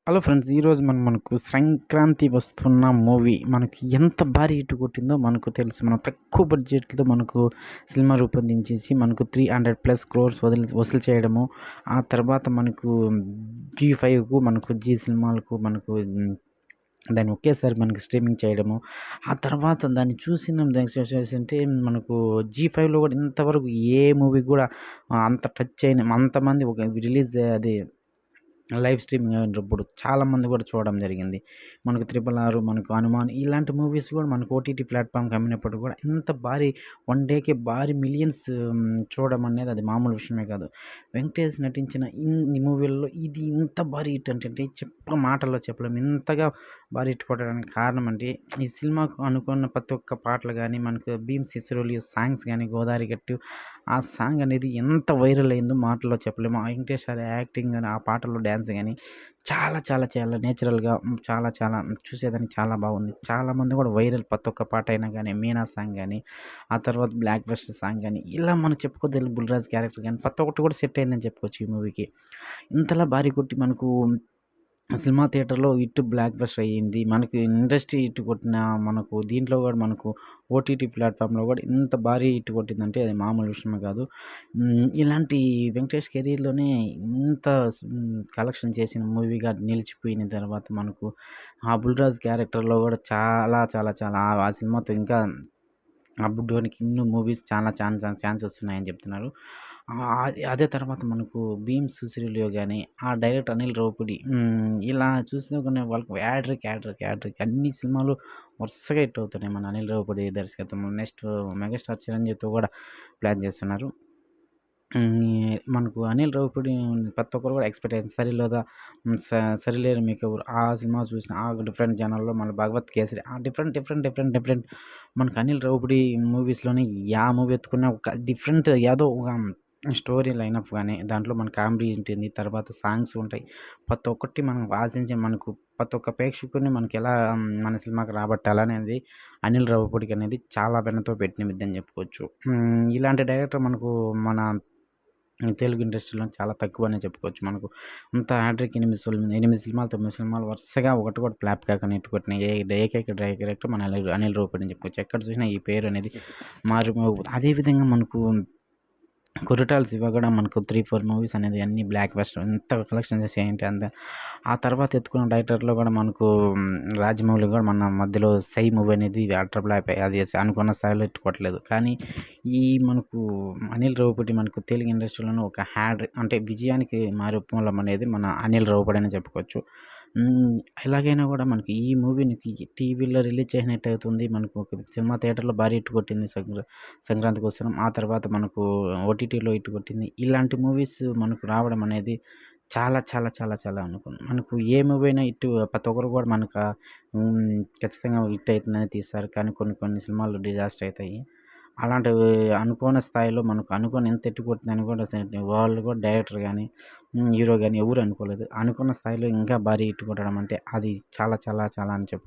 Hello friends. ఈరోజు మనకు సంక్రాంతి వస్తున్న మూవీ మనకి ఎంత భారీ హిట్ కొట్టిందో మనకు తెలుసు. మనం తక్కువ బడ్జెట్‌తో మనకు సినిమా రూపొందించేసి మనకు 300+ క్రోర్స్ వసూలు చేయడము. ఆ తర్వాత మనకు జీ5కు మనకు జీ సినిమాలకు మనకు దాన్ని ఒకేసారి మనకి స్ట్రీమింగ్ చేయడము. ఆ తర్వాత దాన్ని చూసిన అంటే మనకు జీ5లో కూడా ఇంతవరకు ఏ మూవీ కూడా అంత టచ్ చేయని అంతమంది ఒక రిలీజ్ అది లైవ్ స్ట్రీమింగ్ అయినప్పుడు చాలామంది కూడా చూడడం జరిగింది. మనకు 'త్రిబుల్ ఆర్', మనకు 'హనుమాన్' ఇలాంటి మూవీస్ కూడా మనకు ఓటీటీ ప్లాట్‌ఫామ్‌కి అమ్మినప్పుడు కూడా ఇంత భారీ వన్ డేకే భారీ మిలియన్స్ చూడడం అనేది అది మామూలు విషయమే కాదు. వెంకటేష్ నటించిన ఇన్ని మూవీల్లో ఇది ఇంత భారీ హిట్ అంటే మాటల్లో చెప్పలేం. ఇంతగా భారీ హిట్ కొట్టడానికి కారణం అంటే ఈ సినిమాకు అనుకున్న ప్రతి ఒక్క పాటలు గానీ, మనకు 'భీమ్ సిసిరోలియో' సాంగ్స్ గానీ, 'గోదారి గట్టు' ఆ సాంగ్ అనేది ఎంత వైరల్ అయిందో మాటల్లో చెప్పలేము. ఆ వెంకటేష్ గారి యాక్టింగ్ గానీ, ఆ పాటల్లో డాన్స్ గానీ చాలా నేచురల్‌గా చాలా చూసేదానికి చాలా బాగుంది. చాలామంది కూడా వైరల్ ప్రతి ఒక్క పాట అయినా గానీ, 'మీనా' సాంగ్ గానీ, ఆ తర్వాత 'బ్లాక్ బస్టర్' సాంగ్ గానీ, ఇలా మనం చెప్పుకోదగ్గ 'బుల్‌రాజ్' క్యారెక్టర్ గానీ ప్రతి ఒక్కటి కూడా సెట్ అయిందని చెప్పుకోవచ్చు ఈ మూవీకి. ఇంతలా భారీ కొట్టి మనకు సినిమా థియేటర్‌లో హిట్ బ్లాక్ బస్టర్ అయ్యింది. మనకి ఇండస్ట్రీ హిట్ కొట్టిన మనకు దీంట్లో గూడా మనకు ఓటీటీ ప్లాట్‌ఫామ్‌లో గూడా ఇంత భారీ హిట్ కొట్టిందంటే అది మామూలు విషయమే కాదు. ఇలాంటి వెంకటేష్ కెరీర్‌లోనే ఇంత కలెక్షన్ చేసిన మూవీగా నిలిచిపోయిన తర్వాత మనకు ఆ 'బుల్‌రాజ్' క్యారెక్టర్‌లో గూడా చాలా ఆ సినిమాతో ఇంకా ఆ బుడ్డోనికి ఇన్ని మూవీస్ చాలా ఛాన్సెస్ ఉన్నాయని చెప్తున్నారు. అదే తర్వాత మనకు 'భీమ్ సిసిరోలియో' గాని, ఆ డైరెక్టర్ అనిల్ రావిపూడి ఇలా చూసినా గాని వాళ్ళకి హ్యాట్రిక్ అన్ని సినిమాలు వరుసగా హిట్ అవుతున్నాయి. మన అనిల్ రావిపూడి దర్శకత్వంలో. నెక్స్ట్ మెగాస్టార్ చిరంజీవితో కూడా ప్లాన్ చేస్తున్నారు. మనకు అనిల్ రావిపూడి ప్రతి ఒక్కరు కూడా ఎక్స్‌పెక్ట్ చేసింది. 'సరిలేరు మీకెవరు' ఆ సినిమా చూసిన ఆ డిఫరెంట్ జనాల్లో మళ్ళీ 'భగవత్ కేసరి' ఆ డిఫరెంట్ మనకు అనిల్ రావిపూడి మూవీస్‌లోనే యా మూవీ ఎత్తుకున్నా ఒక డిఫరెంట్ ఏదో ఒక స్టోరీ లైనప్ గాని, దాంట్లో మన కామెడీ ఉంటుంది. తర్వాత సాంగ్స్ ఉంటాయి. ప్రతి ఒక్కటి మనం ఆశించే మనకు ప్రతి ఒక్క ప్రేక్షకుడిని మనకెలా మన సినిమాకి రాబట్టాలనేది అనిల్ రావిపూడికి అనేది చాలా వెన్నతో పెట్టిన విద్య అని చెప్పుకోవచ్చు. ఇలాంటి డైరెక్టర్ మనకు మన తెలుగు ఇండస్ట్రీలో చాలా తక్కువనే చెప్పుకోవచ్చు. మనకు అంత హ్యాట్రిక్ 8 సినిమాలు, 9 సినిమాలు వరుసగా ఒకటి కూడా ఫ్లాప్ కాకుండా హిట్ కొట్టిన ఏకైక డైరెక్టర్ మన అనిల్ రావిపూడి అని చెప్పుకోవచ్చు. ఎక్కడ చూసినా ఈ పేరు అనేది మారుమోగుతుంది. అదే విధంగా మనకు 'కొరటాల శివ' కూడా మనకు 3, 4 మూవీస్ అనేది అన్నీ బ్లాక్ బస్టర్ ఎంత కలెక్షన్ చేసాయి ఏంటి ఆ తర్వాత ఎత్తుకున్న డైరెక్టర్‌లో కూడా మనకు 'రాజమౌళి' కూడా మన మధ్యలో 'సై' మూవీ అనేది అటర్ ఫ్లాప్ అది అనుకున్న స్థాయిలో హిట్ కొట్టలేదు. కానీ ఈ మనకు అనిల్ రావిపూడి మనకు తెలుగు ఇండస్ట్రీలోనే ఒక అంటే విజయానికి మారుమూలం అనేది మన అనిల్ రావిపూడి అనే చెప్పుకోవచ్చు. ఎలాగైనా కూడా మనకి ఈ మూవీనికి టీవీలో రిలీజ్ చేసినట్టు అవుతుంది. మనకు ఒక సినిమా థియేటర్‌లో భారీ హిట్ కొట్టింది సంక్రాంతికోసం. ఆ తర్వాత మనకు ఓటీటీలో హిట్ కొట్టింది. ఇలాంటి మూవీస్ మనకు రావడం అనేది చాలా అనుకున్నాం. మనకు ఏ మూవీ అయినా హిట్ ప్రతి ఒక్కరు కూడా మనకు ఖచ్చితంగా హిట్ అయితుందని తీస్తారు. కానీ కొన్ని సినిమాలు డిజాస్టర్ అయితాయి. అలాంటివి అనుకోని స్థాయిలో మనకు అనుకోని ఎంత హిట్ కొట్టిందని కూడా వాళ్ళు కూడా డైరెక్టర్ గాని, హీరో గాని ఎవరు అనుకోలేదు. అనుకున్న స్థాయిలో ఇంకా భారీ హిట్ కొట్టడం అంటే అది చాలా అని చెప్పుకోవచ్చు.